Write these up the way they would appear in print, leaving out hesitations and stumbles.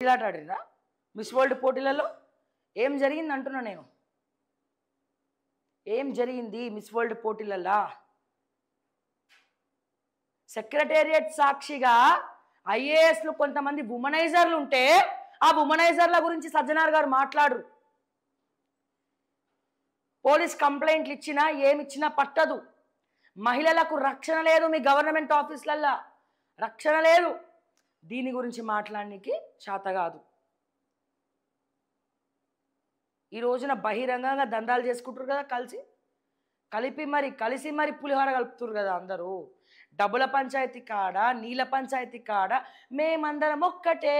తొక్కిలాట ఆడిరా miss world పోటీలలో? ఏం జరిగింది అంటున్నా నేను, ఏం జరిగింది మిస్ వరల్డ్ పోటీలల్లా? సెక్రటేరియట్ సాక్షిగా ఐఏఎస్లు కొంతమంది వుమనైజర్లు ఉంటే ఆ వుమనైజర్ల గురించి సజ్జనార్ గారు మాట్లాడరు. పోలీస్ కంప్లైంట్లు ఇచ్చినా ఏమిచ్చినా పట్టదు. మహిళలకు రక్షణ లేదు, మీ గవర్నమెంట్ ఆఫీసులల్లో రక్షణ లేదు. దీని గురించి మాట్లాడడానికి చేత కాదు. ఈ రోజున బహిరంగంగా దందాలు చేసుకుంటారు కదా, కలిసి మరి పులిహోర కలుపుతారు కదా అందరూ. డబ్బుల పంచాయతీ కాడ, నీళ్ళ పంచాయతీ కాడ మేమందరం ఒక్కటే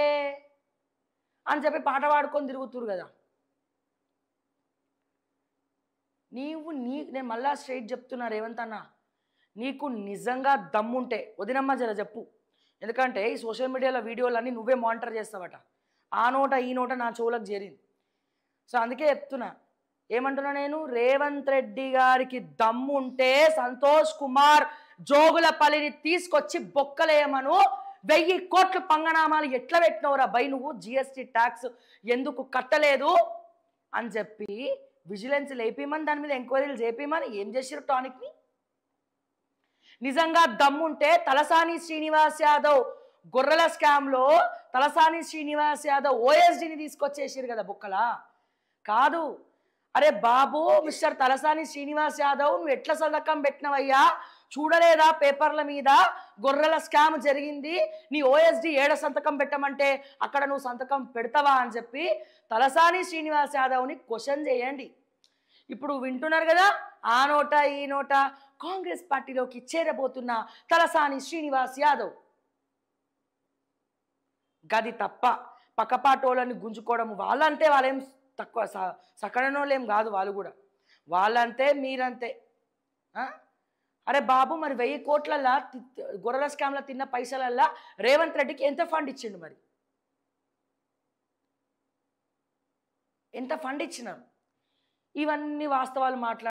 అని చెప్పి పాట పాడుకొని తిరుగుతురు కదా. నేను మళ్ళా స్ట్రైట్ చెప్తున్నా రేవంత్ అన్న, నీకు నిజంగా దమ్ముంటే వదినమ్మ జర చెప్పు. ఎందుకంటే ఈ సోషల్ మీడియాలో వీడియోలన్నీ నువ్వే మానిటర్ చేస్తావట. ఆ నోట ఈ నోట నా చెవులకు చేరింది. సో అందుకే చెప్తున్నా, ఏమంటున్నా నేను, రేవంత్ రెడ్డి గారికి దమ్ముంటే సంతోష్ కుమార్ జోగులపల్లిని తీసుకొచ్చి బొక్కలేయమను. 1000 కోట్ల పంగనామాలు ఎట్లా పెట్టినవురా బై నువ్వు, జిఎస్టీ ట్యాక్స్ ఎందుకు కట్టలేదు అని చెప్పి విజిలెన్స్ లేపిమని, దాని మీద ఎంక్వైరీలు చేపిమని. ఏం చేసిరు టానిక్ని? నిజంగా దమ్ముంటే తలసాని శ్రీనివాస్ యాదవ్ గొర్రెల స్కామ్లో తలసాని శ్రీనివాస్ యాదవ్ ఓఎస్డీని తీసుకొచ్చేసారు కదా బుక్కలా. కాదు, అరే బాబు మిస్టర్ తలసాని శ్రీనివాస్ యాదవ్, నువ్వు ఎట్లా సంతకం పెట్టినవయ్యా? చూడలేదా పేపర్ల మీద గొర్రెల స్కామ్ జరిగింది, నీ ఓఎస్డీ ఏడ సంతకం పెట్టమంటే అక్కడ నువ్వు సంతకం పెడతావా అని చెప్పి తలసాని శ్రీనివాస్ యాదవ్ని క్వశ్చన్ చేయండి. ఇప్పుడు వింటున్నారు కదా, ఆ నోట ఈ నోట కాంగ్రెస్ పార్టీలోకి చేరబోతున్న తలసాని శ్రీనివాస్ యాదవ్. గది తప్ప పక్కపాటోళ్ళని గుంజుకోవడం, వాళ్ళంతే, వాళ్ళేం తక్కువ సకడనోళ్ళేం కాదు, వాళ్ళు కూడా వాళ్ళంతే మీరంతే. అరే బాబు, మరి 1000 కోట్లల్లా గొర్రెల స్కామ్లో తిన్న పైసలల్లా రేవంత్ రెడ్డికి ఎంత ఫండ్ ఇచ్చిండు? మరి ఎంత ఫండ్ ఇచ్చినారు? ఇవన్నీ వాస్తవాలు మాట్లాడు.